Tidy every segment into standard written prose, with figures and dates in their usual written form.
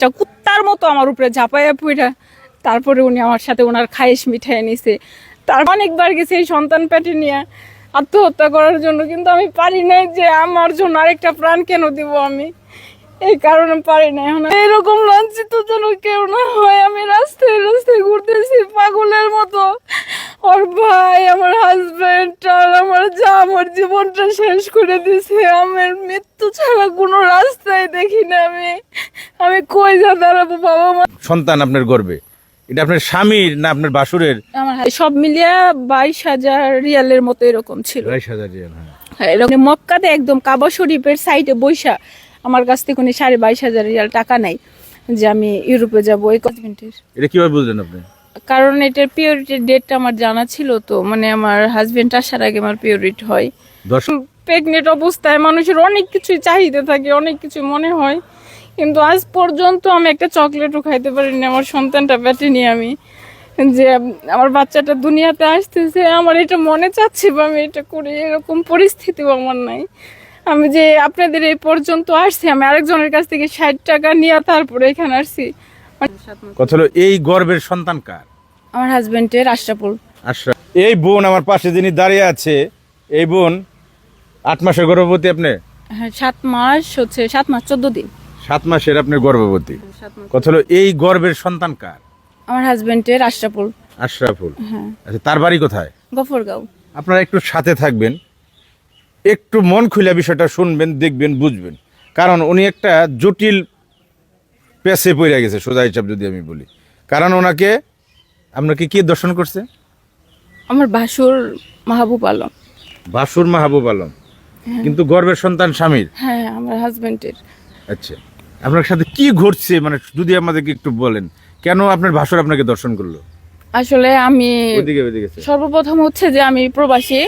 একটা কুত্তার মতো আমার উপরে ঝাঁপাইয়া পড়া। তারপরে উনি আমার সাথে ওনার খায়েশ মিঠাই নিছে। তার অনেকবার গেছে এই সন্তান পেটে নিয়ে আত্মহত্যা করার জন্য, কিন্তু আমি পারি নাই যে আমার জন্য আরেকটা প্রাণ কেন দিব আমি, এই কারণে পারি না। এখন এরকম লাঞ্ছিত যেন কেউ না হয়। আমি রাস্তায় রাস্তায় ঘুরতেছি পাগলের মতো। ওর ভাই, আমার হাজবেন্ড আর আমার যা আমার জীবনটা শেষ করে দিছে। আমার মৃত্যু ছাড়া কোনো রাস্তায় দেখি না আমি কই যা দাঁড়াবো বাবা মা। সন্তান আপনার গর্বে, এটা আপনার স্বামীর না আপনার বাসুরের? আমার সব মিলিয়ে 22,000 রিয়ালের মতো এরকম ছিল। 22,000 রিয়াল। হ্যাঁ, এরকম মক্কাতে একদম কাবা শরীফের সাইডে বৈশা আমার কাছ থেকে উনি 22,500 রিয়াল টাকা নাই যে আমি ইউরোপে যাবো এই হাজবেন্ডের। এটা কিভাবে বুঝলেন আপনি? কারণ এটার পিওরিটি ডেটটা আমার জানা ছিল, তো মানে আমার হাজবেন্ড আসার আগে আমার পিওরিটি হয়। প্রেগনেন্ট অবস্থায় মানুষের অনেক কিছুই চাহিদা থাকে, অনেক কিছু মনে হয়, কিন্তু আজ পর্যন্ত আমি একটা চকলেটও খাইতে পারিনি আমার সন্তানটা পেটে নিয়ে। আমি যে আমার বাচ্চাটা দুনিয়াতে আসতেছে, আমার এটা মনে চাচ্ছে বা আমি এটা করি, এরকম পরিস্থিতিও আমার নাই। আমি যে আপনাদের এই পর্যন্ত আসছি, আমি আরেকজনের কাছ থেকে 60 টাকা নিয়ে তারপরে এখানে আসছি। কথা হলো, এই গর্বের সন্তান কার? আমার হাজবেন্ডের, আশরাফুল। আশরাফ। এই বোন আমার পাশে যিনি দাঁড়িয়ে আছে, এই বোন 8 মাসের গর্ভবতী আপনি? হ্যাঁ, 7 মাস হচ্ছে, 7 মাস 14 দিন। 7 মাসের আপনি গর্ভবতী। কথা হলো, এই গর্বের সন্তান কার? আমার হাজবেন্ডের, আশরাফুল। আশরাফুল। হ্যাঁ। আচ্ছা, তার বাড়ি কোথায়? গফরগাঁও। আপনারা একটু সাথে থাকবেন, একটু মন খুলে বিষয়টা শুনবেন, দেখবেন, বুঝবেন, কারণ উনি একটা জটিল পেছে পড়ে গেছে, সোজা হিসাব যদি আমি বলি। কারণ ওনাকে আপনাকে কি দর্শন করছে? আমার ভাসুর মাহবুব আলম। বাসুর মাহবুব আলম, কিন্তু গর্বের সন্তান স্বামীর। হ্যাঁ, আমার হাজবেন্ডের। আচ্ছা, আপনার সাথে কি ঘটছে, মানে যদি আমাদেরকে একটু বলেন, কেন আপনার ভাসুর আপনাকে দর্শন করলো? আসলে আমি ওদিকে সর্বপ্রথম হচ্ছে যে আমি প্রবাসী,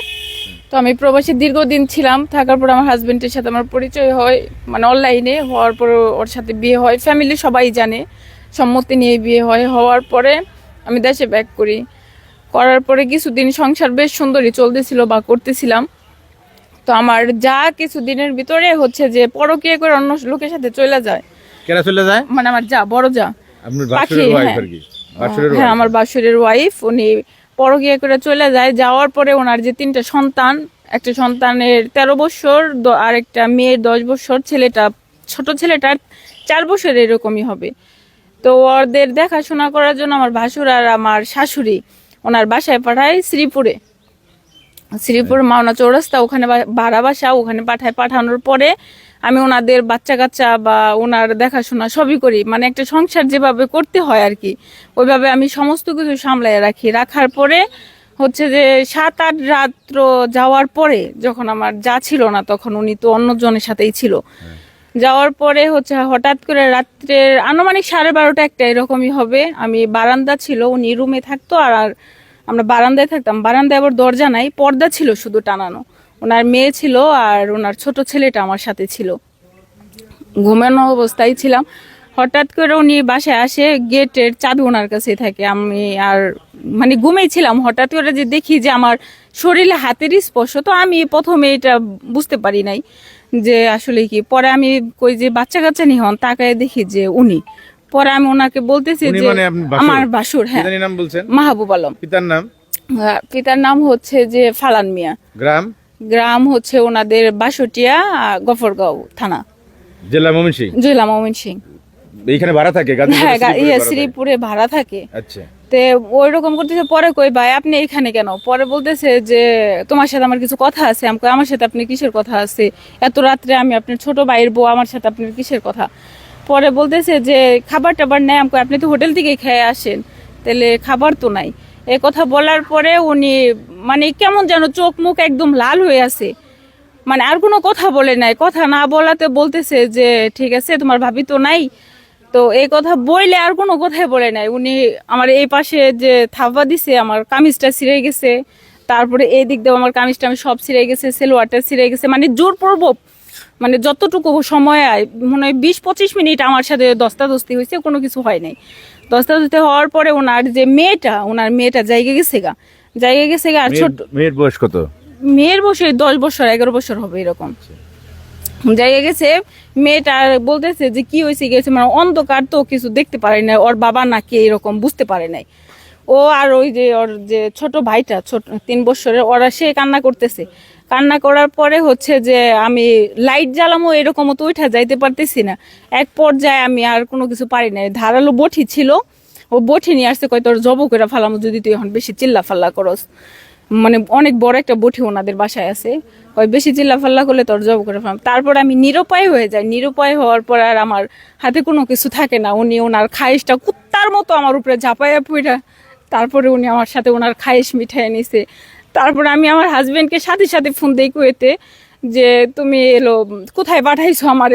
তো আমি প্রবাসী দীর্ঘদিন ছিলাম। থাকার পর আমার হাজবেন্ডের সাথে আমার পরিচয় হয়, মানে অনলাইনে। হওয়ার পর ওর সাথে বিয়ে হয়, ফ্যামিলি সবাই জানে, সম্মতি নিয়ে বিয়ে হয়। হওয়ার পরে আমি দেশে ব্যাক করি। করার পরে কিছুদিন সংসার বেশ সুন্দরই চলতেছিল বা করতেছিলাম। তো আমার যা কিছুদিনের ভিতরে হচ্ছে যে পরকীয়া করে অন্য লোকের সাথে চলে যায়। কেরা চলে যায়? মানে আমার যা বড় যা, আপনার বাসুরের ওয়াইফ আর কি? হ্যাঁ, আমার বাসুরের ওয়াইফ। উনি পরকীয়া করে চলে যায়। যাওয়ার পরে ওনার যে 3টা সন্তান, একটা সন্তানের 13 বছর, আর একটা মেয়ের 10 বছর, ছেলেটা ছোট ছেলেটার 4 বছর এরকমই হবে। তো ওদের দেখাশোনা করার জন্য আমার ভাসুর আর আমার শাশুড়ি ওনার বাসায় পাঠায় শ্রীপুর মাওনা চৌরাস্তা, ওখানে ভাড়া বাসা, ওখানে পাঠানোর পরে আমি ওনাদের বাচ্চা কাচ্চা বা ওনার দেখাশোনা সবই করি। মানে একটা সংসার যেভাবে করতে হয় আর কি, ওইভাবে আমি সমস্ত কিছু সামলাই রাখার পরে হচ্ছে যে 7-8 রাত্র যাওয়ার পরে, যখন আমার যা ছিল না, তখন উনি তো অন্যজনের সাথেই ছিল। যাওয়ার পরে হচ্ছে হঠাৎ করে রাত্রের আনুমানিক 12:30 একটা এরকমই হবে, আমি বারান্দা ছিল, উনি রুমে থাকতো আর আমরা বারান্দায় থাকতাম। বারান্দায় আবার দরজা নাই, পর্দা ছিল শুধু টানানো। ওনার মেয়ে ছিল আর ওনার ছোট ছেলেটা আমার সাথে ছিল, ঘুমানো অবস্থায় ছিলাম। হঠাৎ করে উনি বাসায় আসে, গেটের চাবি ওনার কাছেই থাকে। আমি আর মানে ঘুমিয়েছিলাম, হঠাৎ করে যে দেখি যে আমার শরীরে হাতের স্পর্শ। তো আমি প্রথমে এটা বুঝতে পারি নাই যে আসলে কি। পরে আমি কই যে বাচ্চা কাচ্চা নি হন, তাকায় দেখি যে উনি। পরে আমি ওনাকে বলতেছি যে আমার বাসুর। হ্যাঁ, নাম বলছেন? মাহবুব আলম। পিতার নাম? পিতার নাম হচ্ছে যে ফালান মিয়া। গ্রাম হচ্ছে ওনাদের বাসটিয়া, গফরগাঁও থানা, জেলা ময়মনসিংহ। এইখানে ভাড়া থাকে? হ্যাঁ, শ্রীপুরে ভাড়া থাকে। আচ্ছা। তে ওই রকম করতেছে। পরে কই ভাই আপনি এখানে কেন? পরে বলতেছে যে তোমার সাথে আমার কিছু কথা আছে। আমি কই আমার সাথে আপনি কিসের কথা আছে? এত রাত্রে আমি আপনার ছোট ভাইয়ের বউ, আমার সাথে আপনার কিসের কথা? পরে বলতেছে যে খাবার টাবার নেই। আমি কই আপনি তো হোটেল থেকে খেয়ে আসেন, তাহলে খাবার তো নাই। এই কথা বলার পরে উনি মানে কেমন যেন চোখ মুখ একদম লাল হয়ে আছে, মানে আর কোনো কথা বলে নাই। কথা না বলাতে বলতেছে যে ঠিক আছে, তোমার ভাবি তো নাই। তো এই কথা বইলে আর কোনো কথাই বলে নাই। উনি আমার এই পাশে যে থাবা দিছে, আমার কামিজটা ছিঁড়ে গেছে। তারপরে এই দিক দিয়ে আমার কামিজটা আমি সব ছিঁড়ে গেছে, সেলোয়ারটা ছিঁড়ে গেছে। মানে জোর পড়বো, মানে যতটুকু সময় মনে হয় 20-25 মিনিট আমার সাথে দস্তাদস্তি হয়েছে, কোনো কিছু হয় নাই। দস্তাদস্তি হওয়ার পরে ওনার মেয়েটা জায়গা গেছে গা। আর ছোট মেয়ের বয়স কত? মেয়ের বয়স 10 বছর 11 বছর হবে এরকম। জায়গা গেছে, মেয়েটা বলতেছে যে কি হয়েছে গেছে, মানে অন্ধকার তো কিছু দেখতে পারে না, ওর বাবা নাকি এরকম বুঝতে পারে নাই। ও আর ওই যে ওর যে ছোট ভাইটা, ছোট 3 বছরের, ওরা সে কান্না করতেছে। কান্না করার পরে হচ্ছে যে আমি লাইট জ্বালামো এরকমও তো উঠা যাইতে পারতেছি না। এক পর্যায়ে আমি আর কোনো কিছু পারি না, ধারালো বটি ছিল, ও বটি নিয়ে আসছে, কয় তোর জব করে ফালামো যদি তুই এখন বেশি চিল্লা ফাল্লা করস। মানে অনেক বড় একটা বটি ওনাদের বাসায় আছে, ওই বেশি চিল্লাফাল্লা করলে তোর জব করে ফেলাম। তারপর আমি নিরুপায় হয়ে যাই। নিরুপায় হওয়ার পর আর আমার হাতে কোনো কিছু থাকে না। উনি ওনার খায়েশটা কুত্তার মতো আমার উপরে ঝাঁপাইয়া পুইরা, তারপরে উনি আমার সাথে ওনার খায়েশ মিঠাই নিছে। তারপরে আমি আমার হাজবেন্ডকে সাথে সাথে ফোন দিই কুয়েতে, যে তুমি এলো কোথায় পাঠাইছো আমার,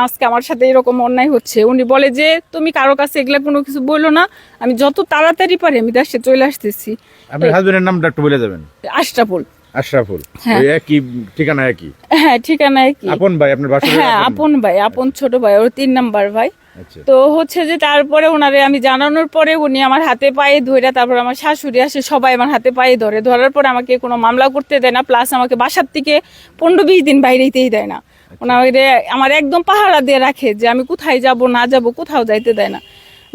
আজকে আমার সাথে এরকম অন্যায় হচ্ছে। উনি বলে যে তুমি কারো কাছে এগুলা কোনো কিছু বললো না, আমি যত তাড়াতাড়ি পারি আমি দেশে চলে আসতেছি। আপনার হাজবেন্ডের নামটা একটু বলে যাবেন। আশরাফুল। আশরাফুল। হ্যাঁ। ওই একই ঠিকানা একই? হ্যাঁ, ঠিকানায় কি আপন ভাই আপনার বাসার? হ্যাঁ, আপন ভাই, আপন ছোট ভাই, ওর 3 নাম্বার ভাই। আচ্ছা। তো হচ্ছে যে তারপরে ওনারে আমি জানানোর পরে উনি আমার হাতে পায়ে ধরে, তারপর আমার শাশুড়ি আসে, সবাই আমার হাতে পায়ে ধরে। ধরার পর আমাকে কোনো মামলা করতে দেয় না, প্লাস আমাকে বাসার থেকে 15-20 দিন বাইরেতেই দেয় না। ওনারে আমার একদম পাহারা দিয়ে রাখে যে আমি কোথায় যাব না যাব, কোথাও যাইতে দেয় না।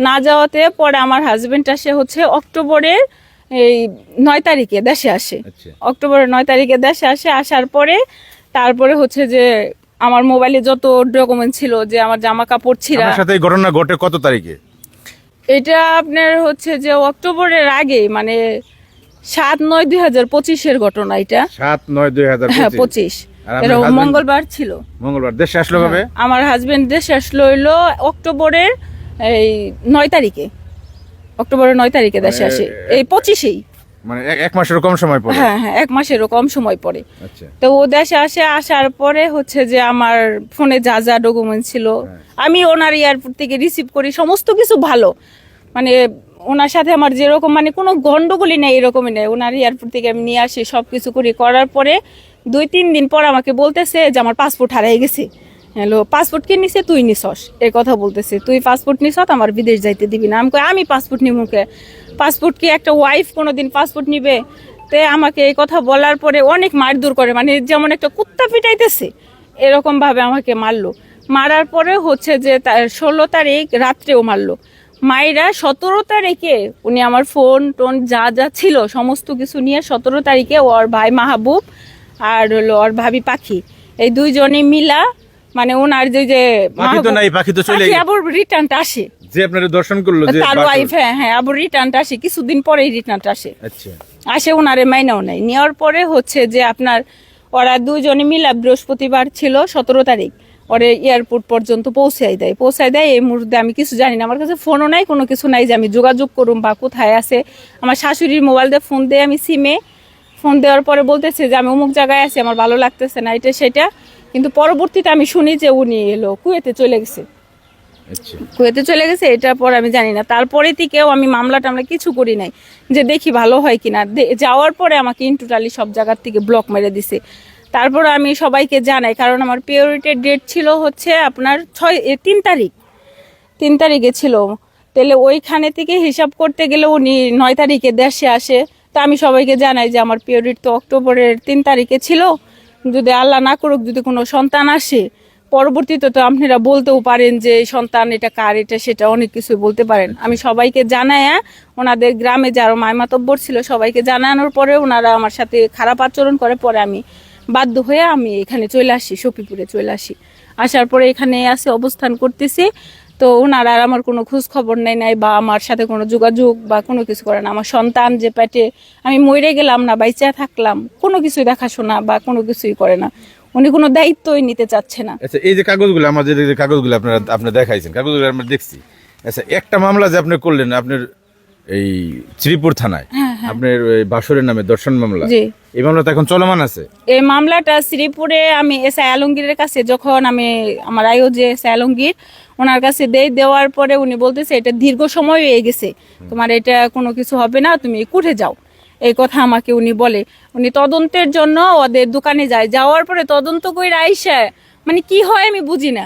না যাওয়াতে পরে আমার হাজবেন্ড আসে হচ্ছে অক্টোবরের এই 9 তারিখে দেশে আসে। আচ্ছা। অক্টোবরের 9 তারিখে দেশে আসে। আসার পরে তারপরে হচ্ছে যে আমার মোবাইলে যত ডকুমেন্ট ছিল, যে আমার জামা কাপড় ছিঁড়া। আপনার সাথে এই ঘটনা ঘটে কত তারিখে? এটা আপনার হচ্ছে যে অক্টোবরের আগে, মানে 7-9-2025-এর ঘটনা এটা। 7-9-2025। হ্যাঁ, 25 আর আপনার এটা husband- মঙ্গলবার ছিল। মঙ্গলবার দেশে আসলো কবে? আমার হাজবেন্ড দেশে আসলো হইলো অক্টোবরের এই 9 তারিখে। অক্টোবরের 9 তারিখে দেশে আসে, এই 25-এই। মানে এক মাসের কম সময় পরে? হ্যাঁ হ্যাঁ, 1 মাসেরও কম সময় পরে। আচ্ছা। তো ও দেশে আসে, আসার পরে হচ্ছে যে আমার ফোনে যা যা ডকুমেন্ট ছিল আমি ওনার এয়ারপোর্ট থেকে রিসিভ করি, সমস্ত কিছু ভালো। মানে ওনার সাথে আমার যেরকম মানে কোনো গন্ডগোলই নেই, এরকমই নেই। ওনার এয়ারপোর্ট থেকে আমি নিয়ে আসি, সব কিছু করি। করার পরে 2-3 দিন পর আমাকে বলতেছে যে আমার পাসপোর্ট হারিয়ে গেছে। হ্যালো, পাসপোর্ট কে নিছে? তুই নিছস, এই কথা বলতেছে। তুই পাসপোর্ট নিছ, আমার বিদেশ যাইতে দিবি না। আমি কই আমি পাসপোর্ট নিব কে? পাসপোর্ট কি একটা ওয়াইফ কোনোদিন পাসপোর্ট নিবে? তে আমাকে এই কথা বলার পরে অনেক মারধর করে, মানে যেমন একটা কুত্তা পিটাইতেছে এরকম ভাবে আমাকে মারলো। মারার পরে হচ্ছে যে 16 তারিখ রাত্রেও মারলো। মায়েরা 17 তারিখে উনি আমার ফোন টোন যা যা ছিল সমস্ত কিছু নিয়ে 17 তারিখে ওর ভাই মাহবুব আর হলো ওর ভাবি পাখি, এই দুইজনে মিলা, মানে ওনার যে পাখি তো নাই, পাখি তো চলে পাখি গেছে। আবার রিটার্নটা আসে, যে আপনার দর্শন করলো যে তার ওয়াইফ। হ্যাঁ হ্যাঁ, আবার রিটার্নটা আসে, কিছুদিন পরেই রিটার্নটা আসে। আচ্ছা। আসে, ওনারে মাইনাও নেয়। নেওয়ার পরে হচ্ছে যে আপনার ওরা দুজনে মিলা বৃহস্পতিবার ছিল 17 তারিখ, ওরে এয়ারপোর্ট পর্যন্ত পৌঁছাই দেয়। এই মুহূর্তে আমি কিছু জানি না, আমার কাছে ফোনও নাই, কোনো কিছু নাই যে আমি যোগাযোগ করুম বা কোথায় আছে। আমার শাশুড়ির মোবাইল দিয়ে ফোন দেয়, আমি সিমে ফোন দেওয়ার পরে বলতেছে যে আমি অমুক জায়গায় আছি, আমার ভালো লাগতেছে না, এটা সেটা। কিন্তু পরবর্তীতে আমি শুনি যে উনি এলো কুয়েতে চলে গেছে। আচ্ছা। কুয়েতে চলে গেছে, এটার পর আমি জানি না। তারপরে থেকেও আমি মামলা টামলা কিছু করি নাই, যে দেখি ভালো হয় কিনা। যাওয়ার পরে আমাকে ইনটোটালি সব জায়গার থেকে ব্লক মেরে দিছে। তারপর আমি সবাইকে জানাই, কারণ আমার পিওরিটির ডেট ছিল হচ্ছে আপনার 3 তারিখ, 3 তারিখে ছিল। তাহলে ওইখানে থেকে হিসাব করতে গেলে উনি 9 তারিখে দেশে আসে। তা আমি সবাইকে জানাই যে আমার পিরিয়ড তো অক্টোবরের 3 তারিখে ছিল, যদি আল্লাহ না করুক যদি কোনো সন্তান আসে, পরবর্তীতে তো আপনারা বলতেও পারেন যে এই সন্তান এটা কার, এটা সেটা অনেক কিছু বলতে পারেন। আমি সবাইকে জানাই, ওনাদের গ্রামে যারা মায়মাতব্বর ছিল সবাইকে জানানোর পরে ওনারা আমার সাথে খারাপ আচরণ করে। পরে আমি বাধ্য হয়ে আমি এখানে চলে আসি, সফিপুরে চলে আসি। আসার পরে এখানে আসে অবস্থান করতেছি। তো ওনারা আর আমার কোনো খোঁজ খবর নাই বা আমার সাথে কোনো যোগাযোগ বা কোনো কিছু করে না। আমার সন্তান যে পেটে, আমি মরে গেলাম না বাইচা থাকলাম, কোনো কিছুই দেখাশোনা বা কোনো কিছুই করে না। উনি কোনো দায়িত্বই নিতে চাচ্ছে না। আচ্ছা, এই যে কাগজগুলো, আমাদের যে কাগজগুলো আপনি দেখাইছেন, কাগজগুলো আমরা দেখছি। আচ্ছা, একটা মামলা যে আপনি করলেন আপনার এই শ্রীপুর থানায়, আপনার ওই বাসরের নামে দর্শন মামলা, জি। এই মামলা তো এখন চলমান আছে? এই মামলাটা শ্রীপুরে আমি এসআই আলমগীরের কাছে যখন আমি আমার আইও যে এসআই আলমগীর ওনার কাছে দেওয়ার পরে উনি বলতেছে এটা দীর্ঘ সময় হয়ে গেছে, তোমার এটা কোনো কিছু হবে না, তুমি কোর্টে যাও, এই কথা আমাকে উনি বলে। উনি তদন্তের জন্য ওদের দোকানে যায়, যাওয়ার পরে তদন্ত করে আইসা মানে কি হয় আমি বুঝি না,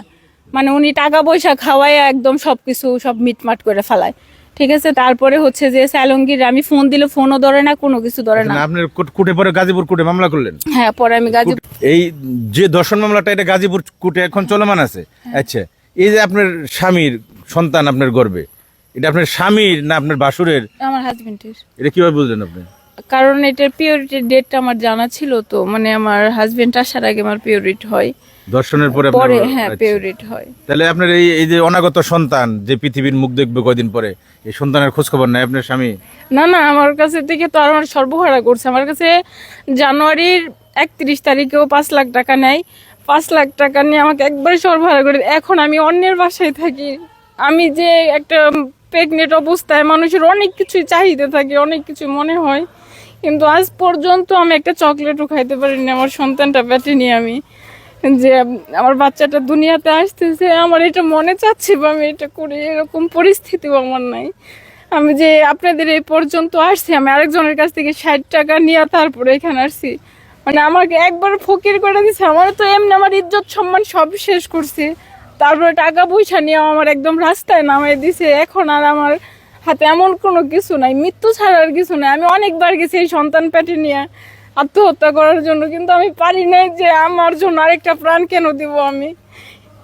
মানে উনি টাকা পয়সা খাওয়ায় একদম সবকিছু সব মিটমাট করে ফেলায়। ঠিক আছে, তারপরে হচ্ছে যে সালঙ্গীর আমি ফোন দিলে ফোনও ধরে না, কোনো কিছু ধরে না। আপনি কোর্টে পরে গাজীপুর কোর্টে মামলা করলেন? হ্যাঁ, পরে আমি গাজীপুর। এই যে ধর্ষণ মামলাটা এটা গাজীপুর কোর্টে এখন চলমান আছে। আচ্ছা, এই যে আপনার স্বামীর সন্তান আপনার গর্ভে, এটা আপনার স্বামীর না আপনার বাসুরের? আমার হাজবেন্ডের। এটা কিভাবে বুঝলেন আপনি? কারণ এটার পিওরিটি ডেটটা আমার জানা ছিল, তো মানে আমার হাজবেন্ড আসার আগে আমার পিওরিটি হয়, দর্শনের পরে পরে হ্যাঁ পিওরিটি হয়। তাহলে আপনার এই যে অনাগত সন্তান যে পৃথিবীর মুখ দেখবে কয়দিন পরে, এই সন্তানের খোঁজ খবর নাই আপনার স্বামী? না না, আমার কাছে থেকে তো আর আমার সর্বহারা করছে। আমার কাছে জানুয়ারির 31 তারিখেও 5 লাখ টাকা নেয়, 5 লাখ টাকা নিয়ে আমাকে একবারে সর্বহারা করে। এখন আমি অন্যের বাসায় থাকি। আমি যে একটা প্রেগনেন্ট অবস্থায় মানুষের অনেক কিছুই চাহিদা থাকে, অনেক কিছু মনে হয়, কিন্তু আজ পর্যন্ত আমি একটা চকলেটও খাইতে পারিনি আমার সন্তানটা পেটে নিয়ে। আমি যে আমার বাচ্চাটা দুনিয়াতে আসতেছে, আমার এটা মনে চাচ্ছে বা আমি এটা করি, এরকম পরিস্থিতিও আমার নাই। আমি যে আপনাদের এই পর্যন্ত আসছি, আমি আরেকজনের কাছ থেকে 60 টাকা নিয়ে তারপরে এখানে আসছি। মানে আমাকে একবার ফকির করে দিচ্ছে। আমার তো এমনি আমার ইজ্জত সম্মান সব শেষ করছে, তারপরে টাকা পয়সা নিয়ে আমার একদম রাস্তায় নামাই দিছে। এখন আর আমার হাতে এমন কোনো কিছু নাই, মৃত্যু ছাড়া আর কিছু নাই। আমি অনেকবার গেছি এই সন্তান পেটে নিয়ে আত্মহত্যা করার জন্য, কিন্তু আমি পারি নাই যে আমার জন্য আরেকটা প্রাণ কেন দিব আমি,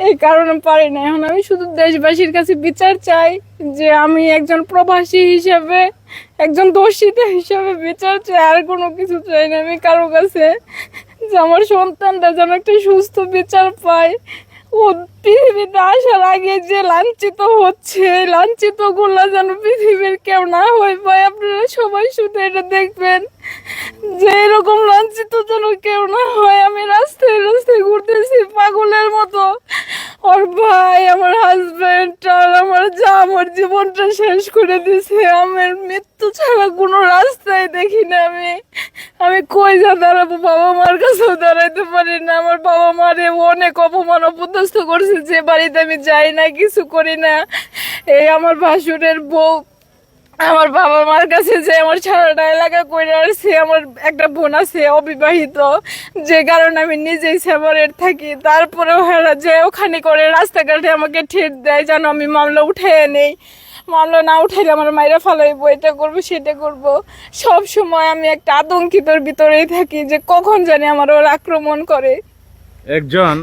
এই কারণে পারি না। এখন আমি শুধু দেশবাসীর কাছে বিচার চাই যে আমি একজন প্রবাসী হিসেবে, একজন দোষিতা হিসেবে বিচার চাই, আর কোনো কিছু চাই না আমি কারো কাছে, যে আমার সন্তানটা যেন একটা সুস্থ বিচার পায়। ও পৃথিবীতে আসার আগে যে লাঞ্ছিত হচ্ছে, লাঞ্ছিত গুলা যেন পৃথিবীর কেউ না হয়ে পায়। আপনারা সবাই শুধু এটা দেখবেন যে এরকম লাঞ্ছিত যেন কেউ না হয়। আমি রাস্তায় রাস্তায় ঘুরতেছি পাগলের মতো। ওর ভাই, আমার হাজবেন্ড আর আমার যা আমার জীবনটা শেষ করে দিছে। আমার মৃত্যু ছাড়া কোনো রাস্তায় দেখি না। আমি কই যা দাঁড়াবো, বাবা মার কাছেও দাঁড়াইতে পারি না। আমার বাবা মারে অনেক অপমান অপদস্থ করছে, যে বাড়িতে আমি যাই না, কিছু করি না। এই আমার ভাসুরের বউ আমার বাবা মার কাছে যে আমার সারাটা এলাকা করে আসছে। আমার একটা বোন আছে অবিবাহিত, যে কারণে আমি নিজেই সেপারেট থাকি। তারপরেও হেরা যে ওখানে করে রাস্তাঘাটে আমাকে ঠেট দেয় যেন আমি মামলা উঠাইয়ে নেই। মামলা না উঠাইলে আমার মায়েরা ফালাইবো, এটা করবো সেটা করবো। সব সময় আমি একটা আতঙ্কিতর ভিতরেই থাকি যে কখন জানি আমার ওর আক্রমণ করে। একজন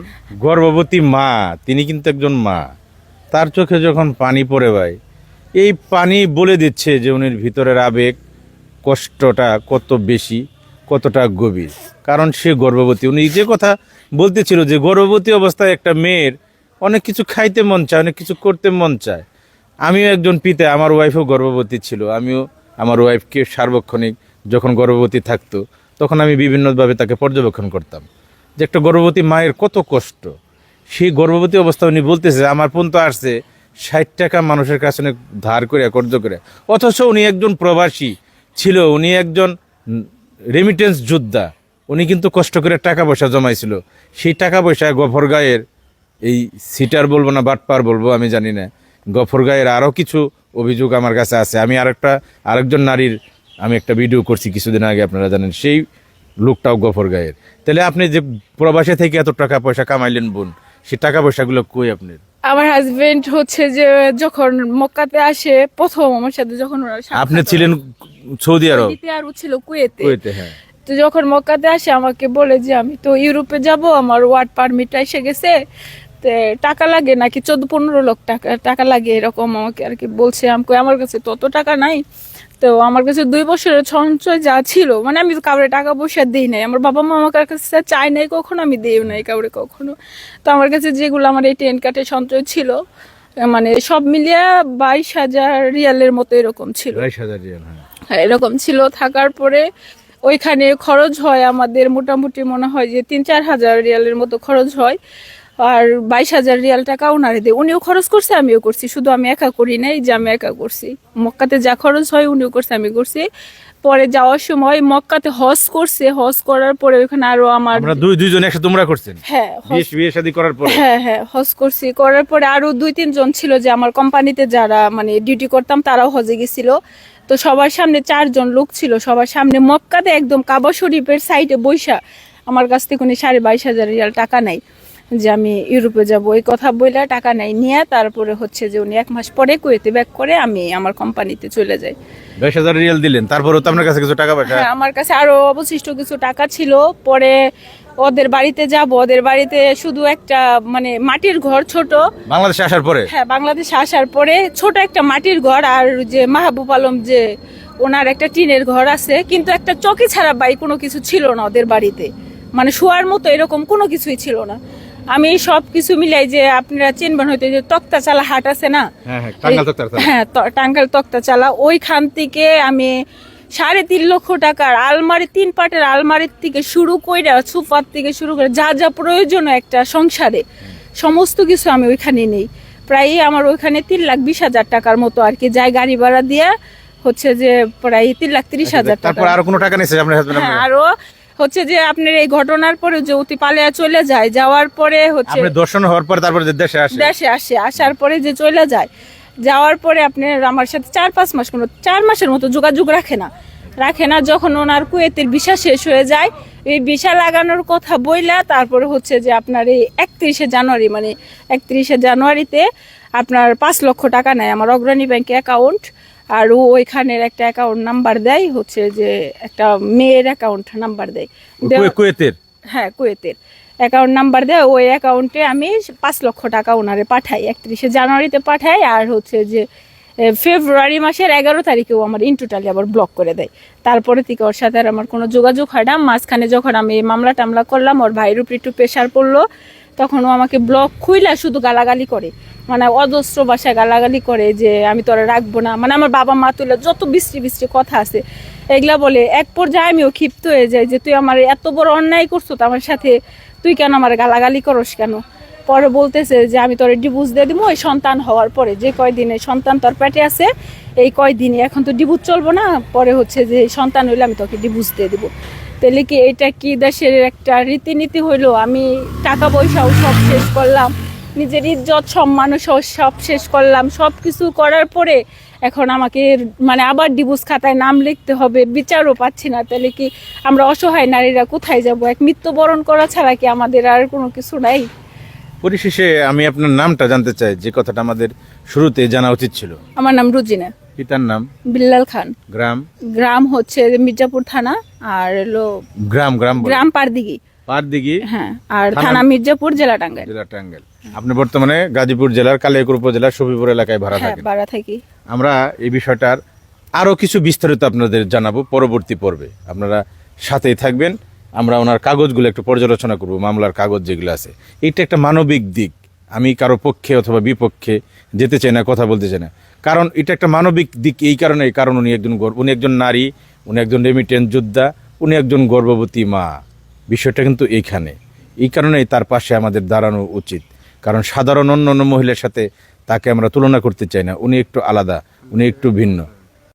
গর্ভবতী মা, তিনি কিন্তু একজন মা, তার চোখে যখন পানি পড়ে ভাই, এই পানি বলে দিচ্ছে যে উনির ভিতরের আবেগ কষ্টটা কত বেশি, কতটা গভীর। কারণ সে গর্ভবতী। উনি যে কথা বলতেছিল যে গর্ভবতী অবস্থায় একটা মেয়ের অনেক কিছু খাইতে মন চায়, অনেক কিছু করতে মন চায়। আমিও একজন পিতা, আমার ওয়াইফও গর্ভবতী ছিল। আমিও আমার ওয়াইফকে সার্বক্ষণিক যখন গর্ভবতী থাকতো তখন আমি বিভিন্নভাবে তাকে পর্যবেক্ষণ করতাম যে একটা গর্ভবতী মায়ের কত কষ্ট। সেই গর্ভবতী অবস্থা উনি বলতেছে আমার পর্যন্ত আসছে 60 টাকা মানুষের কাছে অনেক ধার করে কর্জ করে, অথচ উনি একজন প্রবাসী ছিল, উনি একজন রেমিটেন্স যোদ্ধা। উনি কিন্তু কষ্ট করে টাকা পয়সা জমাইছিল। সেই টাকা পয়সা গফরগাঁয়ের এই সিটার বলবো না বাটপার বলবো আমি জানি না, গফরগাঁয়ের আরও কিছু অভিযোগ আমার কাছে আছে। আমি আরেকজন নারীর আমি একটা ভিডিও করছি কিছুদিন আগে, আপনারা জানেন, সেই লোকটাও গফরগাঁয়ের। তাহলে আপনি যে প্রবাসে থেকে এত টাকা পয়সা কামাইলেন বোন, সেই টাকা পয়সাগুলো কই আপনার? আমার হাজবেন্ড হচ্ছে যে যখন মক্কাতে আসে প্রথম আমার সাথে, যখন ওরা আপনি ছিলেন সৌদি আরব? আর ও ছিল কুয়েতে। কুয়েতে, হ্যাঁ। তো যখন মক্কাতে আসে আমাকে বলে যে আমি তো ইউরোপে যাব, আমার ওয়ার্ক পারমিট এসে গেছে, তো টাকা লাগে নাকি 14-15 লাখ টাকা লাগে, এরকম আমাকে আর কি বলছে। আমার কাছে তত টাকা নাই। তো আমার কাছে 2 বছরের সঞ্চয় যা ছিল, মানে আমি তো কাউরে টাকা পয়সা দিই নাই, আমার বাবা মা আমার কাছে চাই নাই কখনো, আমি দিই নাই কাউরে কখনো। তো আমার কাছে যেগুলো আমার ATM কার্ডের সঞ্চয় ছিল, মানে সব মিলিয়ে 22,000 রিয়ালের মতো এরকম ছিল। 22,000 রিয়াল, হ্যাঁ এরকম ছিল। থাকার পরে ওইখানে খরচ হয় আমাদের মোটামুটি মনে হয় যে 3-4 হাজার রিয়ালের মতো খরচ হয়। আর 22,000 রিয়াল টাকা ওনারে দেয়। উনিও খরচ করছে, আমিও করছি, শুধু আমি একা করি নাই যে আমি একা করছি। মক্কাতে যা খরচ হয় উনিও করছে, আমি করছি। পরে যাওয়ার সময় মক্কাতে হজ করছে, হজ করার পরে ওখানে আরো আমার আমরা দুইজন একসাথে তোমরা করছেন? হ্যাঁ, বিয়ে শাদী করার পরে? হ্যাঁ হ্যাঁ, হজ করছি। করার পরে আরো 2-3 জন ছিল যে আমার কোম্পানিতে যারা মানে ডিউটি করতাম, তারাও হজে গেছিল। তো সবার সামনে 4 জন লোক ছিল, সবার সামনে মক্কাতে একদম কাবা শরীফের সাইডে বৈশা আমার কাছ থেকে উনি 22,500 রিয়াল টাকা নেয়। যে আমি ইউরোপে যাব, এই কথা বলে টাকা নাই নিয়ে তারপরে হচ্ছে যে উনি 1 মাস পরে কুয়েতে ব্যাক করে আমি আমার কোম্পানিতে চলে যাই। 20,000 রিয়াল দিলেন, তারপরেও তো আপনার কাছে কিছু টাকা পয়সা? হ্যাঁ, আমার কাছে আরো অবশিষ্ট কিছু টাকা ছিল। পরে ওদের বাড়িতে যাব, ওদের বাড়িতে শুধু একটা মানে মাটির ঘর ছোট। বাংলাদেশে আসার পরে? হ্যাঁ, বাংলাদেশে আসার পরে ছোট একটা মাটির ঘর, আর যে মাহবুব আলম যে ওনার একটা টিনের ঘর আছে, কিন্তু একটা চকি ছাড়া বাই কোনো কিছু ছিল না ওদের বাড়িতে, মানে শোয়ার মতো এরকম কোনো কিছুই ছিল না। আমি সব কিছু মিলাই, যে আপনারা চিনবেন হয়তো, যে তক্তা চালা হাট আছে না? হ্যাঁ, টাঙ্গাইল তক্তা চালা, ওইখান থেকে আমি 3.5 লক্ষ টাকার আলমারি, 3 পাটের আলমারির থেকে শুরু করে সোফার থেকে শুরু করে যা যা প্রয়োজন একটা সংসারে সমস্ত কিছু আমি ওইখানে নেই। প্রায় আমার ওইখানে 3,20,000 টাকার মতো আর কি যায়, গাড়ি ভাড়া দিয়ে হচ্ছে যে প্রায় 3,30,000 টাকা। তারপর আর কোনো টাকা নিছে আপনার হাজবেন্ড? হ্যাঁ, আরো হচ্ছে যে আপনার এই ঘটনার পরে যে অতি পালিয়া চলে যায়, যাওয়ার পরে হচ্ছে আপনি দর্শন হওয়ার পর তারপর যে দেশে আসে, আসার পরে যে চলে যায়, যাওয়ার পরে আপনার আমার সাথে 4-5 মাস, কোনো 4 মাসের মতো যোগাযোগ রাখে না। যখন ওনার কুয়েতের ভিসা শেষ হয়ে যায়, এই ভিসা লাগানোর কথা বইলা তারপরে হচ্ছে যে আপনার এই 31শে জানুয়ারি, মানে 31শে জানুয়ারিতে আপনার 5 লক্ষ টাকা নেয় আমার অগ্রণী ব্যাংকে অ্যাকাউন্ট। আর ওইখানের একটা অ্যাকাউন্ট নাম্বার দেয়, হচ্ছে যে একটা মেয়ের অ্যাকাউন্ট নাম্বার দেয়। কুয়েতের? হ্যাঁ, কুয়েতের অ্যাকাউন্ট নাম্বার দেয়। ওই অ্যাকাউন্টে আমি 5 লক্ষ টাকা ওনারে পাঠাই, 31শে জানুয়ারিতে পাঠাই। আর হচ্ছে যে ফেব্রুয়ারি মাসের 11 তারিখেও আমার ইনটোটালি আবার ব্লক করে দেয়। তারপরে থেকে ওর সাথে আর আমার কোনো যোগাযোগ হয় না। মাঝখানে যখন আমি মামলা টামলা করলাম, ওর ভাইয়ের উপর একটু প্রেশার পড়লো, তখন ও আমাকে ব্লক খুইলা শুধু গালাগালি করে, মানে অজস্র ভাষায় গালাগালি করে যে আমি তোরা রাখবো না, মানে আমার বাবা মা তুলে যত বিশ্রী কথা আছে এগুলা বলে। এক পর্যায়ে আমিও ক্ষিপ্ত হয়ে যাই যে তুই আমার এত বড় অন্যায় করছো তো আমার সাথে, তুই কেন আমার গালাগালি করস কেন? পরে বলতেছে যে আমি তোর ডিভোর্স দিয়ে দিব ওই সন্তান হওয়ার পরে, যে কয়দিনে সন্তান তোর পেটে আছে এই কয়দিনে, এখন তো ডিভোর্স চলবো না, পরে হচ্ছে যে সন্তান হইলে আমি তোকে ডিভোর্স দিয়ে দিব। তাহলে কি এটা কি দেশের একটা রীতিনীতি হইলো? আমি টাকা পয়সাও সব শেষ করলাম, নিজের ইজ্জত সম্মানও সব শেষ করলাম, সব কিছু করার পরে এখন আমাকে মানে আবার ডিভোর্স খাতায় নাম লিখতে হবে, বিচারও পাচ্ছি না। তাহলে কি আমরা অসহায় নারীরা কোথায় যাব? এক মৃত্যুবরণ করা ছাড়া কি আমাদের আর কোনো কিছু নাই? পরিশেষে আমি আপনার নামটা জানতে চাই, যে কথাটা আমাদের শুরুতে জানা উচিত ছিল। আমার নাম রুজিনা। পিতার নাম? বিল্লাল খান। গ্রাম হচ্ছে মির্জাপুর থানা, আর হলো গ্রাম পারদিঘি। হ্যাঁ, আর থানা মির্জাপুর, জেলা টাঙ্গাইল। আপনি বর্তমানে গাজীপুর জেলার কালিয়াকৈর উপজেলার সফিপুর এলাকায় ভাড়া থাকি। আমরা এই বিষয়টার আরো কিছু বিস্তারিত আপনাদের জানাবো পরবর্তী পর্বে, আপনারা সাথেই থাকবেন। আমরা ওনার কাগজগুলো একটু পর্যালোচনা করব, মামলার কাগজ যেগুলো আছে। এটা একটা মানবিক দিক, আমি কারো পক্ষে অথবা বিপক্ষে যেতে চাই না, কথা বলতে চাই না, কারণ এটা একটা মানবিক দিক। কারণ উনি একজন নারী, উনি একজন রেমিটেন্স যোদ্ধা, উনি একজন গর্ভবতী মা। বিষয়টা কিন্তু এই কারণেই তার পাশে আমাদের দাঁড়ানো উচিত, কারণ সাধারণ অন্য মহিলার সাথে তাকে আমরা তুলনা করতে চাই না। উনি একটু আলাদা, উনি একটু ভিন্ন।